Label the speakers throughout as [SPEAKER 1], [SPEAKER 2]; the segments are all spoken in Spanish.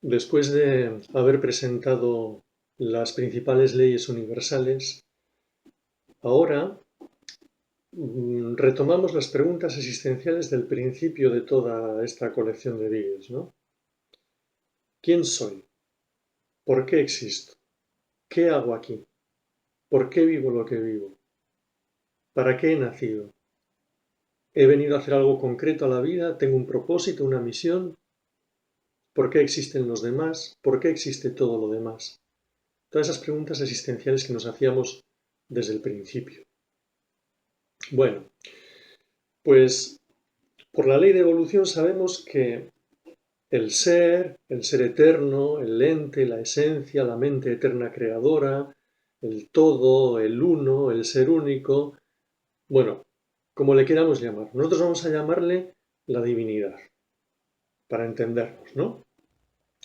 [SPEAKER 1] Después de haber presentado las principales leyes universales, ahora retomamos las preguntas existenciales del principio de toda esta colección de vídeos, ¿no? ¿Quién soy? ¿Por qué existo? ¿Qué hago aquí? ¿Por qué vivo lo que vivo? ¿Para qué he nacido? ¿He venido a hacer algo concreto a la vida? ¿Tengo un propósito, una misión? ¿Por qué existen los demás? ¿Por qué existe todo lo demás? Todas esas preguntas existenciales que nos hacíamos desde el principio. Bueno, pues por la ley de evolución sabemos que el ser eterno, el ente, la esencia, la mente eterna creadora, el todo, el uno, el ser único, bueno, como le queramos llamar. Nosotros vamos a llamarle la divinidad, para entendernos, ¿no?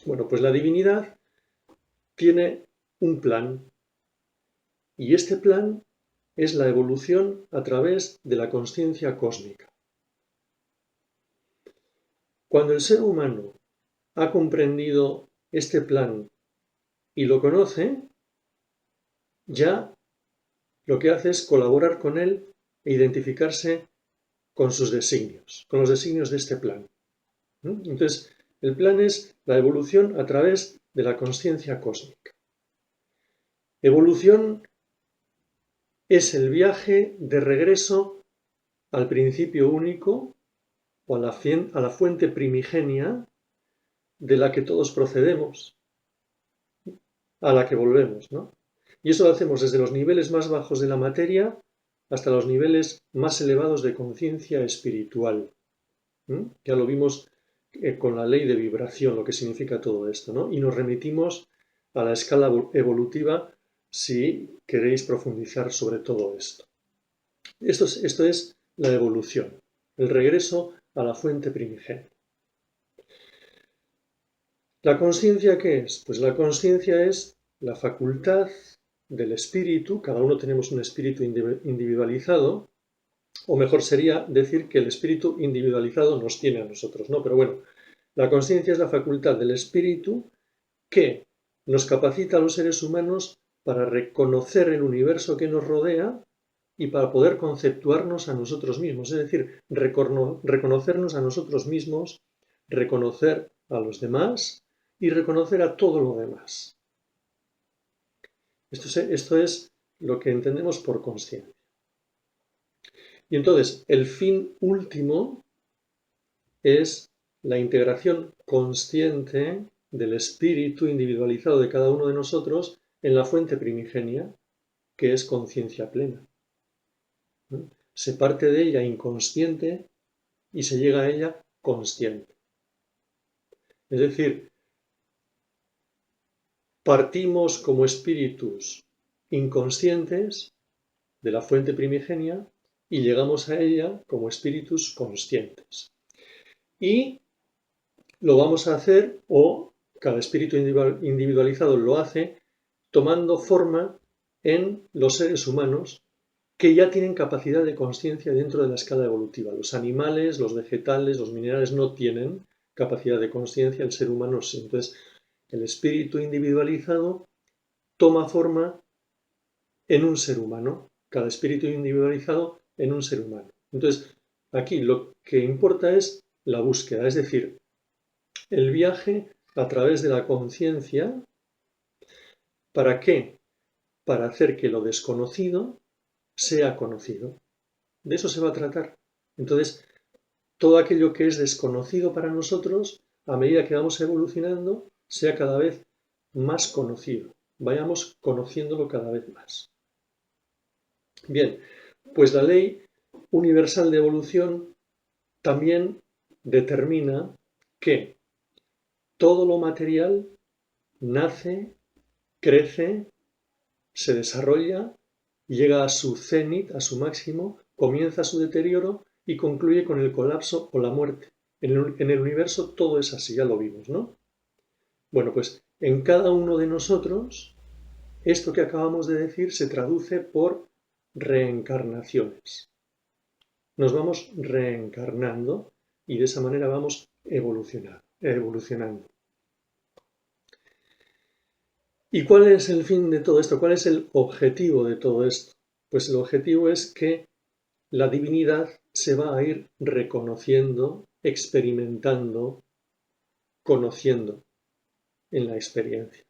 [SPEAKER 1] Bueno, pues la divinidad tiene un plan, y este plan es la evolución a través de la consciencia cósmica. Cuando el ser humano ha comprendido este plan y lo conoce, ya lo que hace es colaborar con él e identificarse con sus designios, con los designios de este plan. Entonces, el plan es la evolución a través de la consciencia cósmica. Evolución es el viaje de regreso al principio único o a la fuente primigenia de la que todos procedemos, a la que volvemos, ¿no? Y eso lo hacemos desde los niveles más bajos de la materia hasta los niveles más elevados de conciencia espiritual. Ya lo vimos con la ley de vibración, lo que significa todo esto, ¿no? Y nos remitimos a la escala evolutiva si queréis profundizar sobre todo esto. Esto es la evolución, el regreso a la fuente primigenia. ¿La consciencia qué es? Pues la consciencia es la facultad del espíritu, cada uno tenemos un espíritu individualizado, o mejor sería decir que el espíritu individualizado nos tiene a nosotros, ¿no? Pero bueno, la consciencia es la facultad del espíritu que nos capacita a los seres humanos para reconocer el universo que nos rodea y para poder conceptuarnos a nosotros mismos, es decir, reconocernos a nosotros mismos, reconocer a los demás y reconocer a todo lo demás. Esto es lo que entendemos por consciencia. Y entonces, el fin último es la integración consciente del espíritu individualizado de cada uno de nosotros en la fuente primigenia, que es conciencia plena. Se parte de ella inconsciente y se llega a ella consciente. Es decir, partimos como espíritus inconscientes de la fuente primigenia y llegamos a ella como espíritus conscientes. Y lo vamos a hacer, o cada espíritu individualizado lo hace, tomando forma en los seres humanos que ya tienen capacidad de conciencia dentro de la escala evolutiva. Los animales, los vegetales, los minerales no tienen capacidad de conciencia, el ser humano sí. Entonces, el espíritu individualizado toma forma en un ser humano, cada espíritu individualizado en un ser humano. Entonces, aquí lo que importa es la búsqueda, es decir, el viaje a través de la conciencia. ¿Para qué? Para hacer que lo desconocido sea conocido. De eso se va a tratar. Entonces, todo aquello que es desconocido para nosotros, a medida que vamos evolucionando, sea cada vez más conocido. Vayamos conociéndolo cada vez más. Bien, pues la ley universal de evolución también determina que todo lo material nace, crece, se desarrolla, llega a su cenit, a su máximo, comienza su deterioro y concluye con el colapso o la muerte. En el universo todo es así, ya lo vimos, ¿no? Bueno, pues en cada uno de nosotros, esto que acabamos de decir se traduce por reencarnaciones. Nos vamos reencarnando y de esa manera vamos evolucionando. ¿Y cuál es el fin de todo esto? ¿Cuál es el objetivo de todo esto? Pues el objetivo es que la divinidad se va a ir reconociendo, experimentando, conociendo en la experiencia.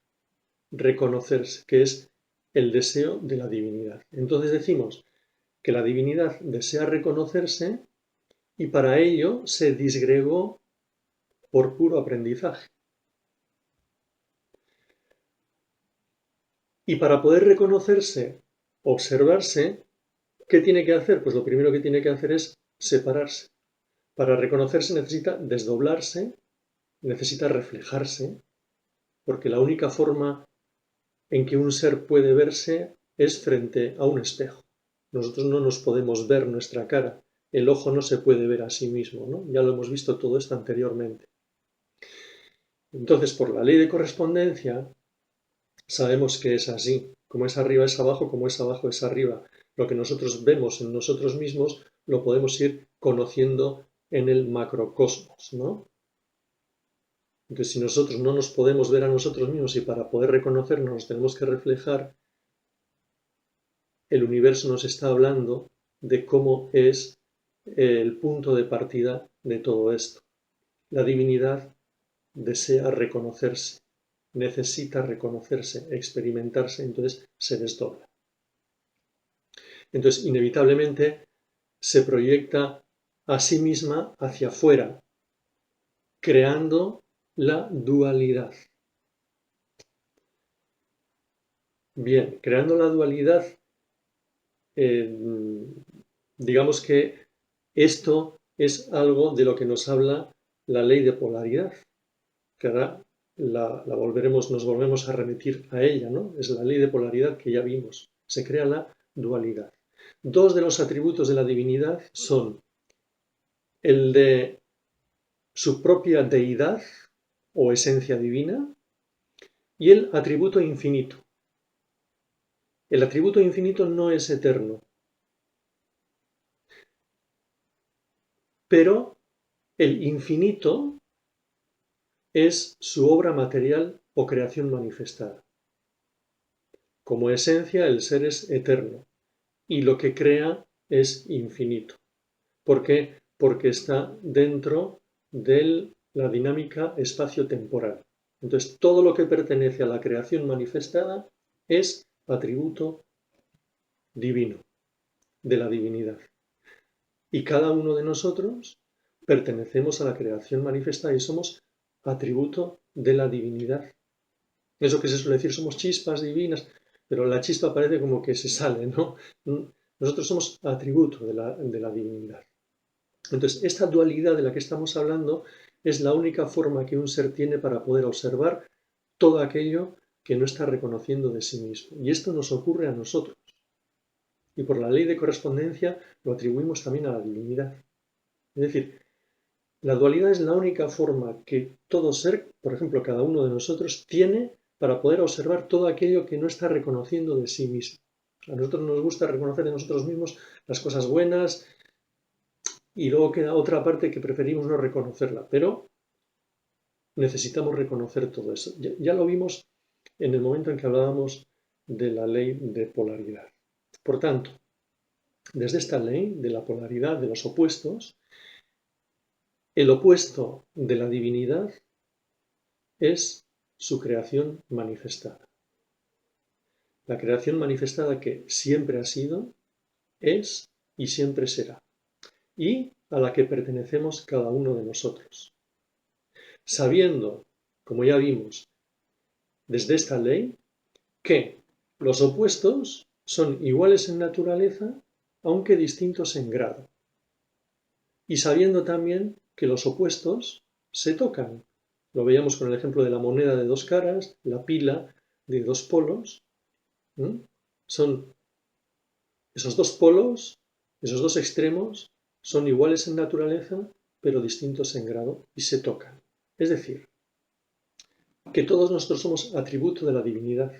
[SPEAKER 1] Reconocerse, que es el deseo de la divinidad. Entonces decimos que la divinidad desea reconocerse y para ello se disgregó por puro aprendizaje. Y para poder reconocerse, observarse, ¿qué tiene que hacer? Pues lo primero que tiene que hacer es separarse. Para reconocerse necesita desdoblarse, necesita reflejarse, porque la única forma en que un ser puede verse es frente a un espejo. Nosotros no nos podemos ver nuestra cara, el ojo no se puede ver a sí mismo, ¿no? Ya lo hemos visto todo esto anteriormente. Entonces, por la ley de correspondencia, sabemos que es así. Como es arriba es abajo, como es abajo es arriba. Lo que nosotros vemos en nosotros mismos lo podemos ir conociendo en el macrocosmos, ¿no? Entonces, si nosotros no nos podemos ver a nosotros mismos y para poder reconocernos nos tenemos que reflejar, el universo nos está hablando de cómo es el punto de partida de todo esto. La divinidad desea reconocerse, necesita reconocerse, experimentarse, entonces se desdobla. Entonces, inevitablemente se proyecta a sí misma hacia afuera, creando la dualidad. Bien, creando la dualidad, digamos que esto es algo de lo que nos habla la ley de polaridad, que ahora nos volvemos a remitir a ella, ¿no? Es la ley de polaridad que ya vimos. Se crea la dualidad. Dos de los atributos de la divinidad son el de su propia deidad o esencia divina y el atributo infinito. El atributo infinito no es eterno, pero el infinito es su obra material o creación manifestada. Como esencia, el ser es eterno y lo que crea es infinito. ¿Por qué? Porque está dentro de la dinámica espacio-temporal. Entonces, todo lo que pertenece a la creación manifestada es atributo divino, de la divinidad. Y cada uno de nosotros pertenecemos a la creación manifestada y somos atributo de la divinidad. Eso que se suele decir, somos chispas divinas, pero la chispa parece como que se sale, ¿no? Nosotros somos atributo de la divinidad. Entonces, esta dualidad de la que estamos hablando es la única forma que un ser tiene para poder observar todo aquello que no está reconociendo de sí mismo. Y esto nos ocurre a nosotros. Y por la ley de correspondencia lo atribuimos también a la divinidad. Es decir, la dualidad es la única forma que todo ser, por ejemplo, cada uno de nosotros, tiene para poder observar todo aquello que no está reconociendo de sí mismo. A nosotros nos gusta reconocer de nosotros mismos las cosas buenas y luego queda otra parte que preferimos no reconocerla, pero necesitamos reconocer todo eso. Ya lo vimos en el momento en que hablábamos de la ley de polaridad. Por tanto, desde esta ley de la polaridad de los opuestos, el opuesto de la divinidad es su creación manifestada. La creación manifestada que siempre ha sido, es y siempre será, y a la que pertenecemos cada uno de nosotros. Sabiendo, como ya vimos, desde esta ley, que los opuestos son iguales en naturaleza, aunque distintos en grado. Y sabiendo también que los opuestos se tocan. Lo veíamos con el ejemplo de la moneda de dos caras, la pila de dos polos. Son esos dos polos, esos dos extremos, son iguales en naturaleza, pero distintos en grado y se tocan. Es decir, que todos nosotros somos atributo de la divinidad,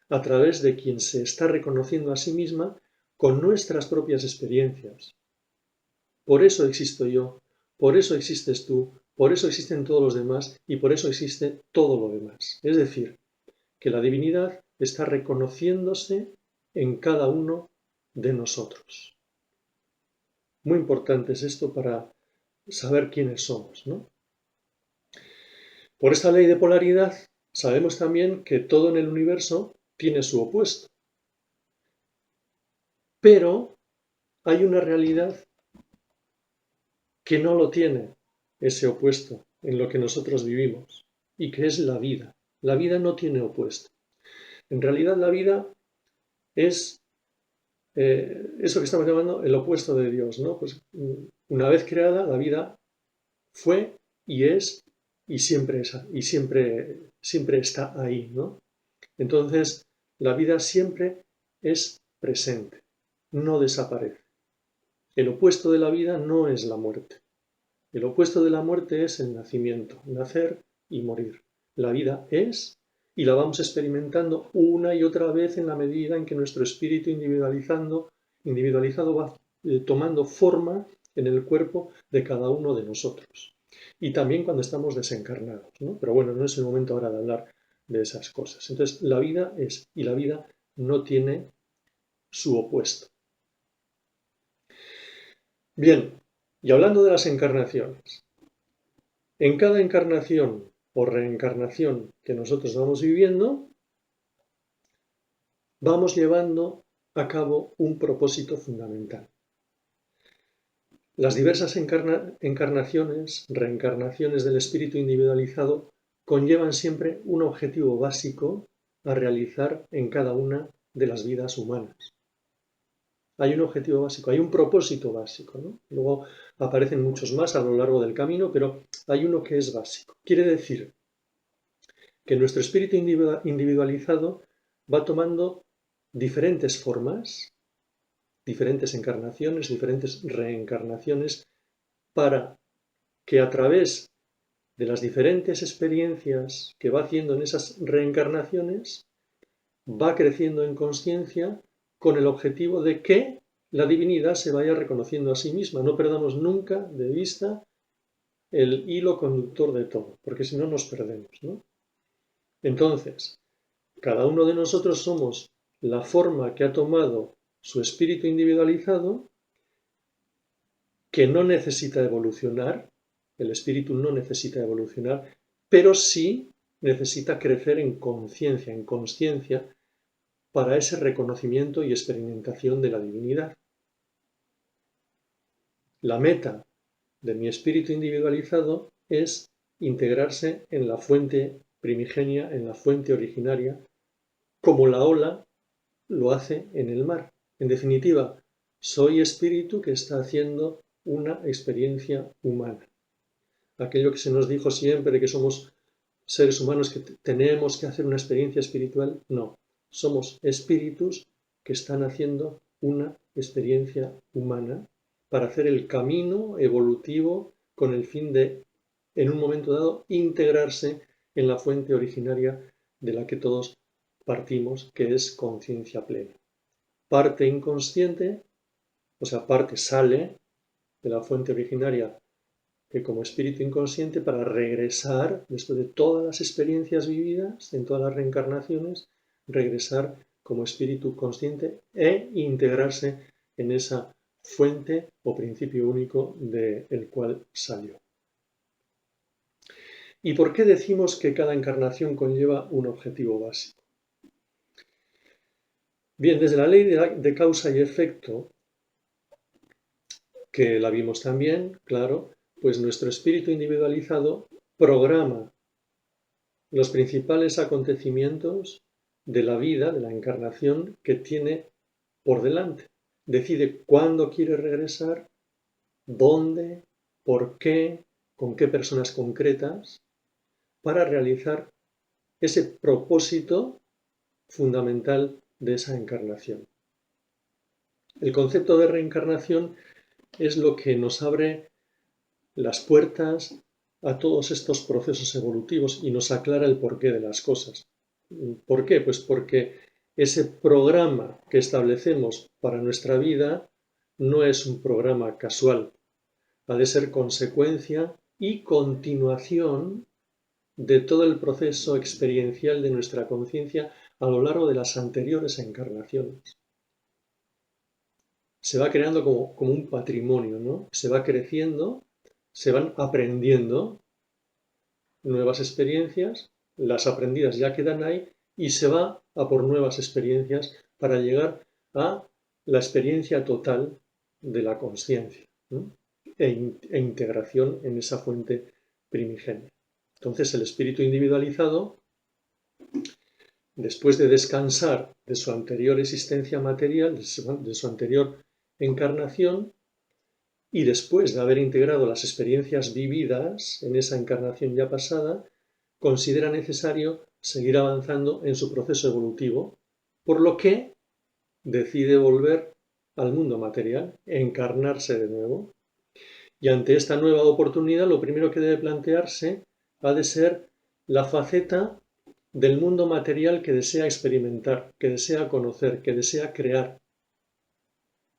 [SPEAKER 1] a través de quien se está reconociendo a sí misma con nuestras propias experiencias. Por eso existo yo, por eso existes tú, por eso existen todos los demás y por eso existe todo lo demás. Es decir, que la divinidad está reconociéndose en cada uno de nosotros. Muy importante es esto para saber quiénes somos, ¿no? Por esta ley de polaridad, sabemos también que todo en el universo tiene su opuesto. Pero hay una realidad que no lo tiene, ese opuesto en lo que nosotros vivimos, y que es la vida. La vida no tiene opuesto. En realidad la vida es eso que estamos llamando el opuesto de Dios, ¿no? Pues una vez creada, la vida fue y es y siempre siempre está ahí, ¿no? Entonces, la vida siempre es presente, no desaparece. El opuesto de la vida no es la muerte. El opuesto de la muerte es el nacimiento, nacer y morir. La vida es y la vamos experimentando una y otra vez en la medida en que nuestro espíritu individualizado va tomando forma en el cuerpo de cada uno de nosotros. Y también cuando estamos desencarnados, ¿no? Pero bueno, no es el momento ahora de hablar de esas cosas. Entonces, la vida es y la vida no tiene su opuesto. Bien, y hablando de las encarnaciones, en cada encarnación o reencarnación que nosotros vamos viviendo, vamos llevando a cabo un propósito fundamental. Las diversas encarnaciones, reencarnaciones del espíritu individualizado, conllevan siempre un objetivo básico a realizar en cada una de las vidas humanas. Hay un objetivo básico, hay un propósito básico, ¿no? Luego aparecen muchos más a lo largo del camino, pero hay uno que es básico. Quiere decir que nuestro espíritu individualizado va tomando diferentes formas, diferentes encarnaciones, diferentes reencarnaciones, para que a través de las diferentes experiencias que va haciendo en esas reencarnaciones, va creciendo en conciencia con el objetivo de que la divinidad se vaya reconociendo a sí misma. No perdamos nunca de vista el hilo conductor de todo, porque si no nos perdemos, ¿no? Entonces, cada uno de nosotros somos la forma que ha tomado su espíritu individualizado, que no necesita evolucionar, el espíritu no necesita evolucionar, pero sí necesita crecer en conciencia, en consciencia, para ese reconocimiento y experimentación de la divinidad. La meta de mi espíritu individualizado es integrarse en la fuente primigenia, en la fuente originaria, como la ola lo hace en el mar. En definitiva, soy espíritu que está haciendo una experiencia humana. Aquello que se nos dijo siempre de que somos seres humanos que tenemos que hacer una experiencia espiritual, no. Somos espíritus que están haciendo una experiencia humana para hacer el camino evolutivo con el fin de, en un momento dado, integrarse en la fuente originaria de la que todos partimos, que es conciencia plena. Parte inconsciente, o sea, parte sale de la fuente originaria que como espíritu inconsciente para regresar, después de todas las experiencias vividas, en todas las reencarnaciones, regresar como espíritu consciente e integrarse en esa fuente o principio único del cual salió. ¿Y por qué decimos que cada encarnación conlleva un objetivo básico? Bien, desde la ley de causa y efecto, que la vimos también, claro, pues nuestro espíritu individualizado programa los principales acontecimientos de la vida, de la encarnación que tiene por delante. Decide cuándo quiere regresar, dónde, por qué, con qué personas concretas, para realizar ese propósito fundamental de esa encarnación. El concepto de reencarnación es lo que nos abre las puertas a todos estos procesos evolutivos y nos aclara el porqué de las cosas. ¿Por qué? Pues porque ese programa que establecemos para nuestra vida no es un programa casual, ha de ser consecuencia y continuación de todo el proceso experiencial de nuestra conciencia a lo largo de las anteriores encarnaciones. Se va creando como un patrimonio, ¿no? Se va creciendo, se van aprendiendo nuevas experiencias, las aprendidas ya quedan ahí y se va a por nuevas experiencias para llegar a la experiencia total de la consciencia, ¿no? e integración en esa fuente primigenia. Entonces el espíritu individualizado, después de descansar de su anterior existencia material, de su anterior encarnación, y después de haber integrado las experiencias vividas en esa encarnación ya pasada, considera necesario seguir avanzando en su proceso evolutivo, por lo que decide volver al mundo material, encarnarse de nuevo. Y ante esta nueva oportunidad, lo primero que debe plantearse ha de ser la faceta del mundo material que desea experimentar, que desea conocer, que desea crear.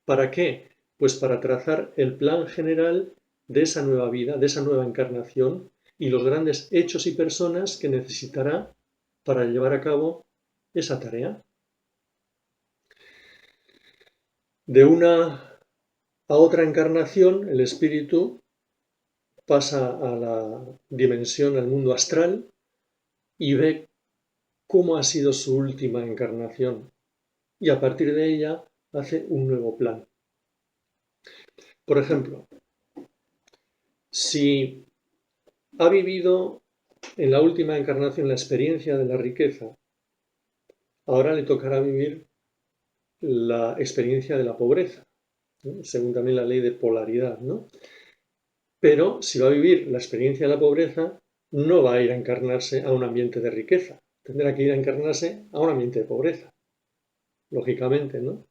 [SPEAKER 1] ¿Para qué? Pues para trazar el plan general de esa nueva vida, de esa nueva encarnación y los grandes hechos y personas que necesitará para llevar a cabo esa tarea. De una a otra encarnación, el espíritu pasa a la dimensión, al mundo astral, y ve cómo ha sido su última encarnación. Y a partir de ella hace un nuevo plan. Por ejemplo, si ha vivido en la última encarnación la experiencia de la riqueza, ahora le tocará vivir la experiencia de la pobreza, ¿no? Según también la ley de polaridad, ¿no? Pero si va a vivir la experiencia de la pobreza, no va a ir a encarnarse a un ambiente de riqueza, tendrá que ir a encarnarse a un ambiente de pobreza, lógicamente, ¿no?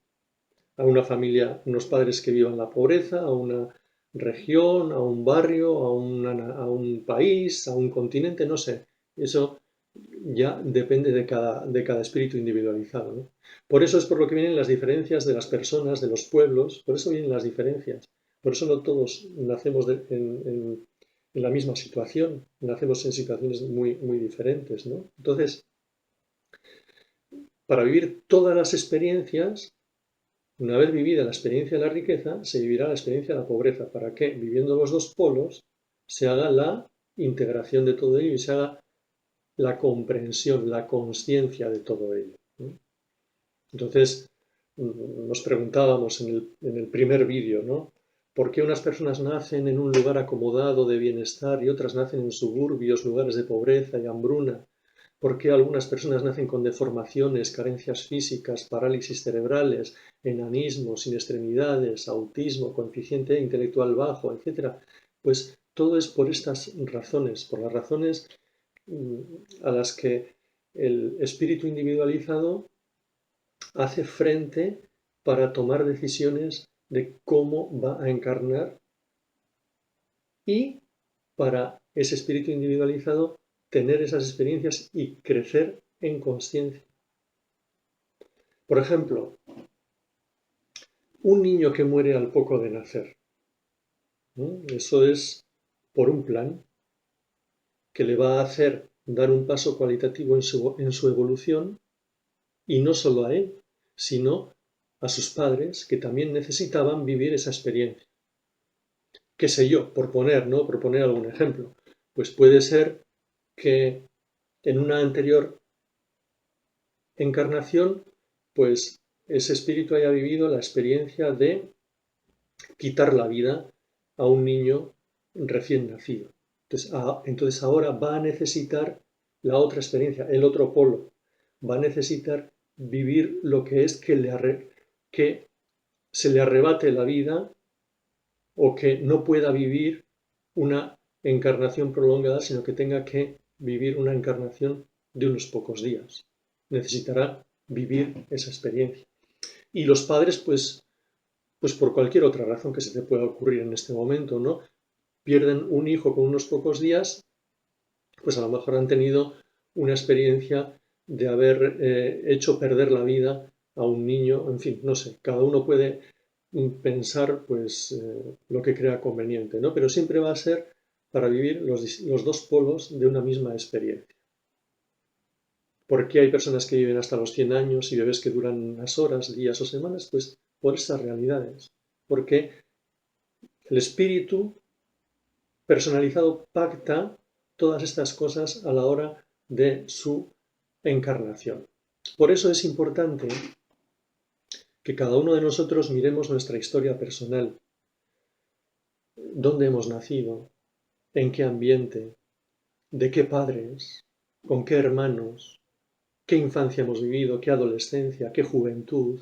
[SPEAKER 1] A una familia, unos padres que vivan la pobreza, a una región, a un barrio, a un país, a un continente, no sé. Eso ya depende de cada espíritu individualizado, ¿no? Por eso es por lo que vienen las diferencias de las personas, de los pueblos, por eso vienen las diferencias. Por eso no todos nacemos en la misma situación, nacemos en situaciones muy, muy diferentes, ¿no? Entonces, para vivir todas las experiencias, una vez vivida la experiencia de la riqueza, se vivirá la experiencia de la pobreza, para que, viviendo los dos polos, se haga la integración de todo ello y se haga la comprensión, la conciencia de todo ello, ¿no? Entonces, nos preguntábamos en el primer vídeo, ¿no? ¿Por qué unas personas nacen en un lugar acomodado de bienestar y otras nacen en suburbios, lugares de pobreza y hambruna? ¿Por qué algunas personas nacen con deformaciones, carencias físicas, parálisis cerebrales, enanismo, sin extremidades, autismo, coeficiente intelectual bajo, etcétera? Pues todo es por estas razones, por las razones a las que el espíritu individualizado hace frente para tomar decisiones de cómo va a encarnar y para ese espíritu individualizado tener esas experiencias y crecer en conciencia. Por ejemplo, un niño que muere al poco de nacer, ¿no? Eso es por un plan que le va a hacer dar un paso cualitativo en su evolución, y no solo a él, sino a sus padres que también necesitaban vivir esa experiencia. ¿Qué sé yo? Por poner algún ejemplo. Pues puede ser que en una anterior encarnación, pues ese espíritu haya vivido la experiencia de quitar la vida a un niño recién nacido. Entonces ahora va a necesitar la otra experiencia, el otro polo. Va a necesitar vivir lo que es que se le arrebate la vida o que no pueda vivir una encarnación prolongada, sino que tenga que vivir una encarnación de unos pocos días. Necesitará vivir esa experiencia. Y los padres, pues por cualquier otra razón que se te pueda ocurrir en este momento, ¿no? Pierden un hijo con unos pocos días, pues a lo mejor han tenido una experiencia de haber hecho perder la vida a un niño, en fin, no sé, cada uno puede pensar pues lo que crea conveniente, ¿no? Pero siempre va a ser para vivir los dos polos de una misma experiencia. ¿Por qué hay personas que viven hasta los 100 años y bebés que duran unas horas, días o semanas? Pues por esas realidades. Porque el espíritu personalizado pacta todas estas cosas a la hora de su encarnación. Por eso es importante que cada uno de nosotros miremos nuestra historia personal. ¿Dónde hemos nacido? ¿En qué ambiente? ¿De qué padres? ¿Con qué hermanos? ¿Qué infancia hemos vivido? ¿Qué adolescencia? ¿Qué juventud?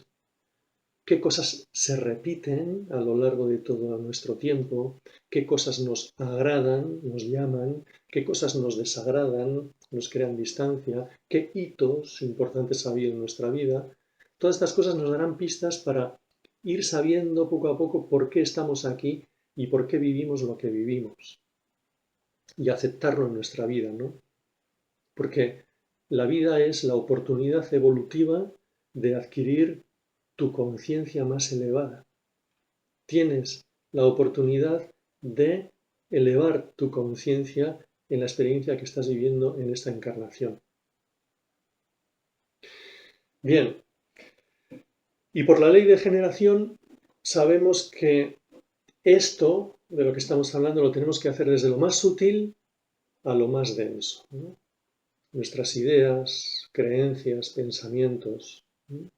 [SPEAKER 1] ¿Qué cosas se repiten a lo largo de todo nuestro tiempo? ¿Qué cosas nos agradan, nos llaman? ¿Qué cosas nos desagradan, nos crean distancia? ¿Qué hitos importantes ha habido en nuestra vida? Todas estas cosas nos darán pistas para ir sabiendo poco a poco por qué estamos aquí y por qué vivimos lo que vivimos. Y aceptarlo en nuestra vida, ¿no? Porque la vida es la oportunidad evolutiva de adquirir tu conciencia más elevada. Tienes la oportunidad de elevar tu conciencia en la experiencia que estás viviendo en esta encarnación. Bien, y por la ley de generación sabemos que esto de lo que estamos hablando lo tenemos que hacer desde lo más sutil a lo más denso, ¿no? Nuestras ideas, creencias, pensamientos, ¿no?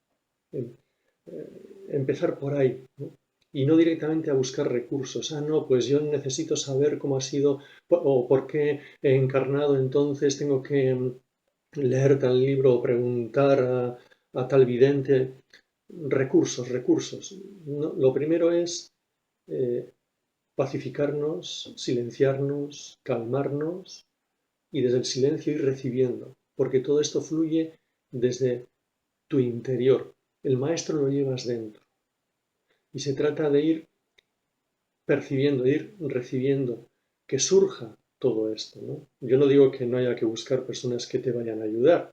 [SPEAKER 1] Empezar por ahí, ¿no? Y no directamente a buscar recursos. Ah, no, pues yo necesito saber cómo ha sido o por qué he encarnado, entonces tengo que leer tal libro o preguntar a tal vidente. Recursos, recursos. No, lo primero es pacificarnos, silenciarnos, calmarnos y desde el silencio ir recibiendo, porque todo esto fluye desde tu interior. El maestro lo llevas dentro. Y se trata de ir percibiendo, de ir recibiendo, que surja todo esto, ¿no? Yo no digo que no haya que buscar personas que te vayan a ayudar,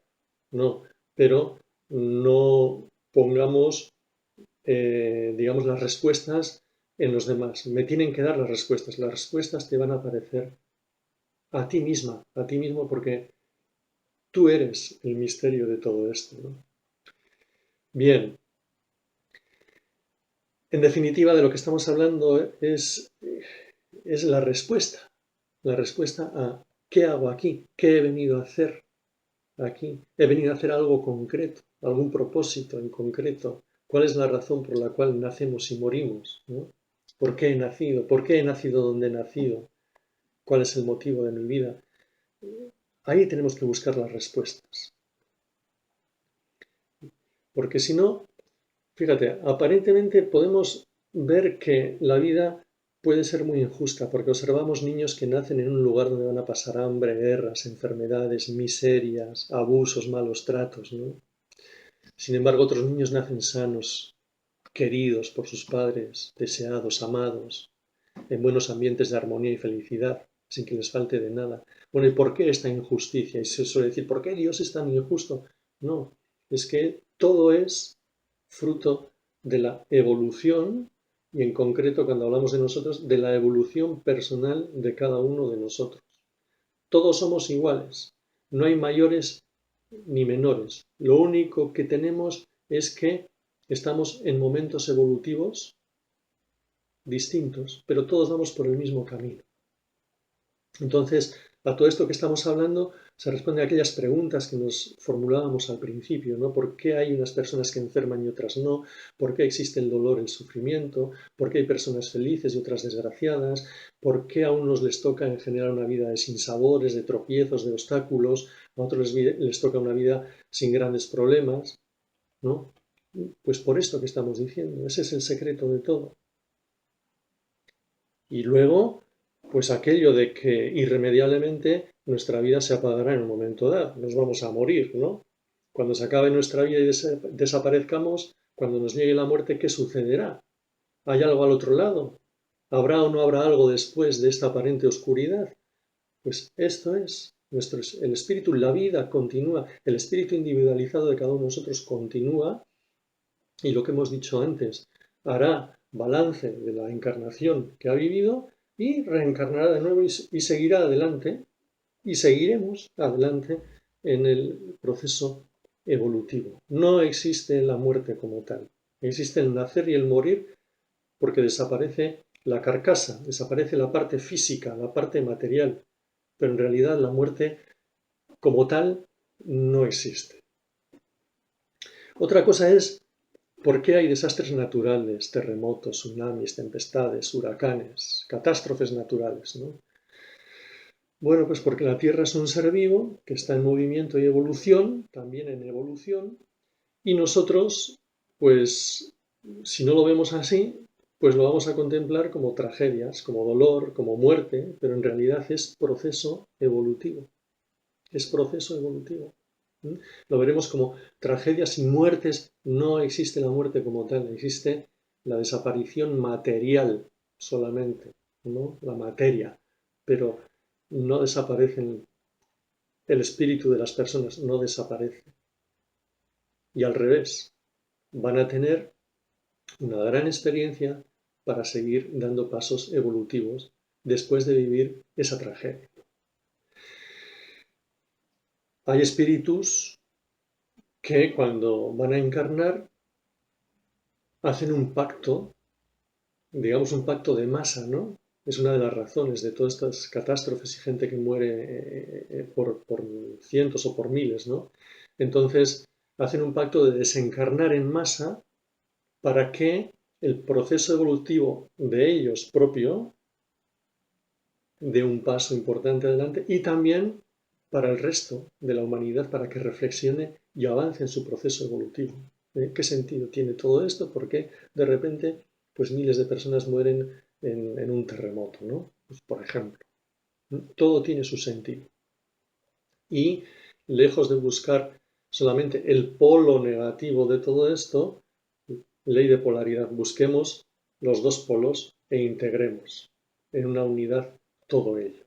[SPEAKER 1] no, pero no pongamos, digamos, las respuestas en los demás. Me tienen que dar las respuestas te van a aparecer a ti misma, a ti mismo, porque tú eres el misterio de todo esto, ¿no? Bien, en definitiva, de lo que estamos hablando es la respuesta a ¿qué hago aquí? ¿Qué he venido a hacer aquí? He venido a hacer algo concreto, algún propósito en concreto. ¿Cuál es la razón por la cual nacemos y morimos, ¿no? ¿Por qué he nacido? ¿Por qué he nacido donde he nacido? ¿Cuál es el motivo de mi vida? Ahí tenemos que buscar las respuestas. Porque si no, fíjate, aparentemente podemos ver que la vida puede ser muy injusta, porque observamos niños que nacen en un lugar donde van a pasar hambre, guerras, enfermedades, miserias, abusos, malos tratos, ¿no? Sin embargo, otros niños nacen sanos, queridos por sus padres, deseados, amados, en buenos ambientes de armonía y felicidad, sin que les falte de nada. Bueno, ¿y por qué esta injusticia? Y se suele decir, ¿por qué Dios es tan injusto? No, es que todo es fruto de la evolución y en concreto cuando hablamos de nosotros, de la evolución personal de cada uno de nosotros. Todos somos iguales, no hay mayores ni menores. Lo único que tenemos es que estamos en momentos evolutivos distintos, pero todos vamos por el mismo camino. Entonces, a todo esto que estamos hablando se responde a aquellas preguntas que nos formulábamos al principio, ¿no? ¿Por qué hay unas personas que enferman y otras no? ¿Por qué existe el dolor, el sufrimiento? ¿Por qué hay personas felices y otras desgraciadas? ¿Por qué a unos les toca en general una vida de sinsabores, de tropiezos, de obstáculos? A otros les toca una vida sin grandes problemas, ¿no? Pues por esto que estamos diciendo, ese es el secreto de todo. Y luego, pues aquello de que irremediablemente nuestra vida se apagará en un momento dado, nos vamos a morir, ¿no? Cuando se acabe nuestra vida y desaparezcamos, cuando nos llegue la muerte, ¿qué sucederá? ¿Hay algo al otro lado? ¿Habrá o no habrá algo después de esta aparente oscuridad? Pues esto es el espíritu, la vida continúa, el espíritu individualizado de cada uno de nosotros continúa y lo que hemos dicho antes, hará balance de la encarnación que ha vivido y reencarnará de nuevo y seguirá adelante y seguiremos adelante en el proceso evolutivo. No existe la muerte como tal. Existe el nacer y el morir porque desaparece la carcasa, desaparece la parte física, la parte material, pero en realidad la muerte como tal no existe. Otra cosa es por qué hay desastres naturales, terremotos, tsunamis, tempestades, huracanes, catástrofes naturales, ¿no? Bueno, pues porque la Tierra es un ser vivo que está en movimiento y evolución, también en evolución, y nosotros, pues, si no lo vemos así, pues lo vamos a contemplar como tragedias, como dolor, como muerte, pero en realidad es proceso evolutivo. Es proceso evolutivo. ¿Mm? Lo veremos como tragedias y muertes. No existe la muerte como tal, existe la desaparición material solamente, ¿no? La materia, pero no desaparecen, el espíritu de las personas no desaparece. Y al revés, van a tener una gran experiencia para seguir dando pasos evolutivos después de vivir esa tragedia. Hay espíritus que cuando van a encarnar hacen un pacto, digamos un pacto de masa, ¿no? Es una de las razones de todas estas catástrofes y gente que muere por cientos o por miles, ¿no? Entonces, hacen un pacto de desencarnar en masa para que el proceso evolutivo de ellos propio dé un paso importante adelante y también para el resto de la humanidad, para que reflexione y avance en su proceso evolutivo. ¿Qué sentido tiene todo esto? ¿Por qué de repente pues miles de personas mueren en un terremoto, ¿no? Pues, por ejemplo, todo tiene su sentido. Y lejos de buscar solamente el polo negativo de todo esto, ley de polaridad, busquemos los dos polos e integremos en una unidad todo ello.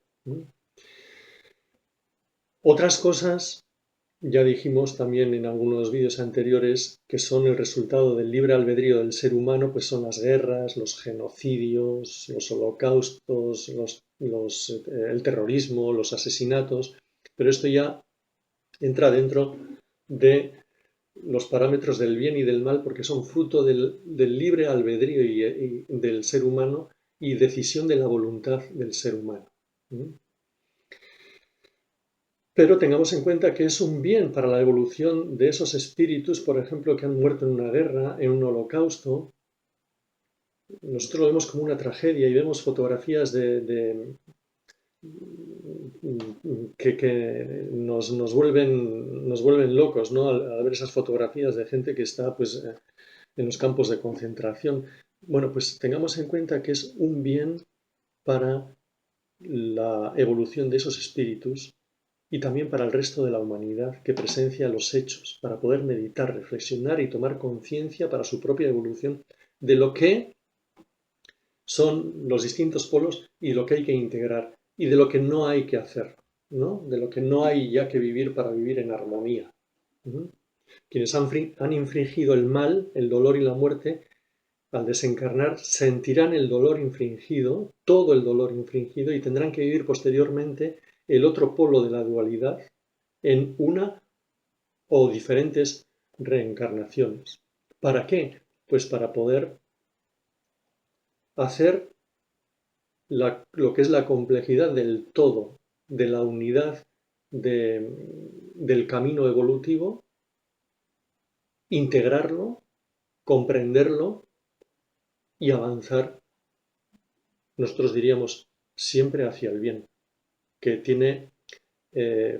[SPEAKER 1] Otras cosas, ya dijimos también en algunos vídeos anteriores, que son el resultado del libre albedrío del ser humano, pues son las guerras, los genocidios, los holocaustos, el terrorismo, los asesinatos, pero esto ya entra dentro de los parámetros del bien y del mal porque son fruto del libre albedrío y del ser humano y decisión de la voluntad del ser humano. Pero tengamos en cuenta que es un bien para la evolución de esos espíritus, por ejemplo, que han muerto en una guerra, en un holocausto. Nosotros lo vemos como una tragedia y vemos fotografías que nos vuelven locos, ¿no? Al ver esas fotografías de gente que está pues, en los campos de concentración. Bueno, pues tengamos en cuenta que es un bien para la evolución de esos espíritus y también para el resto de la humanidad que presencia los hechos, para poder meditar, reflexionar y tomar conciencia para su propia evolución de lo que son los distintos polos y lo que hay que integrar y de lo que no hay que hacer, ¿no? De lo que no hay ya que vivir para vivir en armonía. Quienes han infringido el mal, el dolor y la muerte, al desencarnar sentirán el dolor infringido, todo el dolor infringido, y tendrán que vivir posteriormente el otro polo de la dualidad en una o diferentes reencarnaciones. ¿Para qué? Pues para poder hacer lo que es la complejidad del todo, de la unidad del camino evolutivo, integrarlo, comprenderlo y avanzar, nosotros diríamos, siempre hacia el bien, que tiene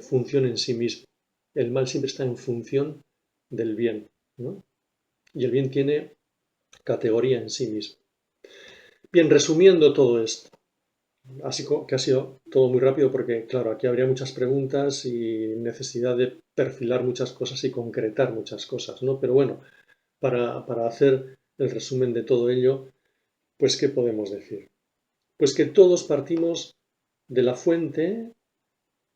[SPEAKER 1] función en sí mismo. El mal siempre está en función del bien, ¿no? Y el bien tiene categoría en sí mismo. Bien, resumiendo todo esto, así que ha sido todo muy rápido porque, claro, aquí habría muchas preguntas y necesidad de perfilar muchas cosas y concretar muchas cosas, ¿no? Pero bueno, para hacer el resumen de todo ello, pues, ¿qué podemos decir? Pues que todos partimos de la fuente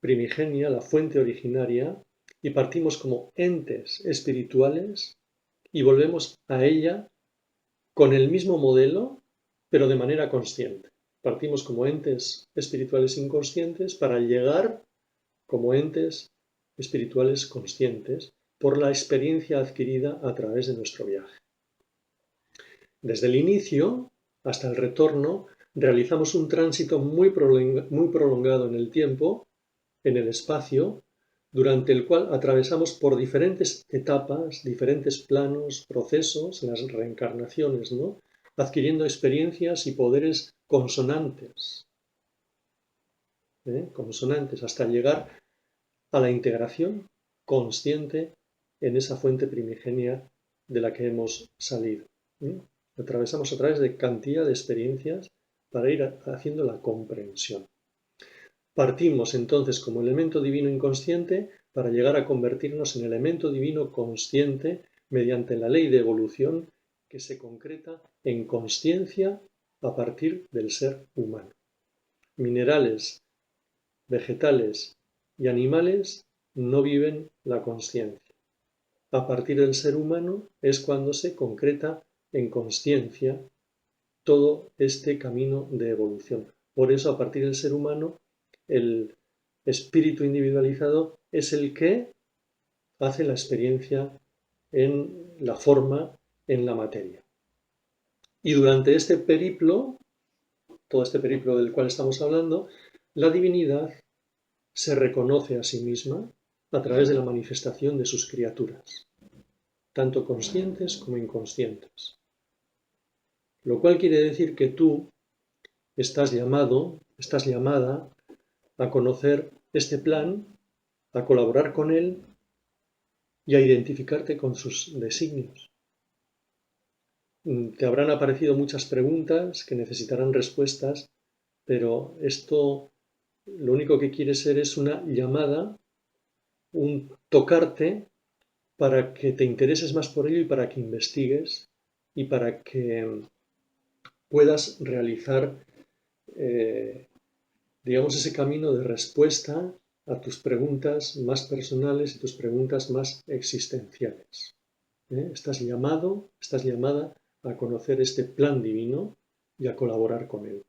[SPEAKER 1] primigenia, la fuente originaria, y partimos como entes espirituales y volvemos a ella con el mismo modelo, pero de manera consciente. Partimos como entes espirituales inconscientes para llegar como entes espirituales conscientes por la experiencia adquirida a través de nuestro viaje. Desde el inicio hasta el retorno realizamos un tránsito muy prolongado en el tiempo, en el espacio, durante el cual atravesamos por diferentes etapas, diferentes planos, procesos, las reencarnaciones, ¿no? Adquiriendo experiencias y poderes consonantes, consonantes, hasta llegar a la integración consciente en esa fuente primigenia de la que hemos salido. Atravesamos a través de cantidad de experiencias para ir haciendo la comprensión. Partimos entonces como elemento divino inconsciente para llegar a convertirnos en elemento divino consciente mediante la ley de evolución que se concreta en consciencia a partir del ser humano. Minerales, vegetales y animales no viven la consciencia. A partir del ser humano es cuando se concreta en consciencia todo este camino de evolución. Por eso, a partir del ser humano, el espíritu individualizado es el que hace la experiencia en la forma, en la materia. Y durante este periplo, todo este periplo del cual estamos hablando, la divinidad se reconoce a sí misma a través de la manifestación de sus criaturas, tanto conscientes como inconscientes. Lo cual quiere decir que tú estás llamado, estás llamada a conocer este plan, a colaborar con él y a identificarte con sus designios. Te habrán aparecido muchas preguntas que necesitarán respuestas, pero esto lo único que quiere ser es una llamada, un tocarte para que te intereses más por ello y para que investigues y para que puedas realizar, digamos, ese camino de respuesta a tus preguntas más personales y tus preguntas más existenciales. Estás llamado, estás llamada a conocer este plan divino y a colaborar con él.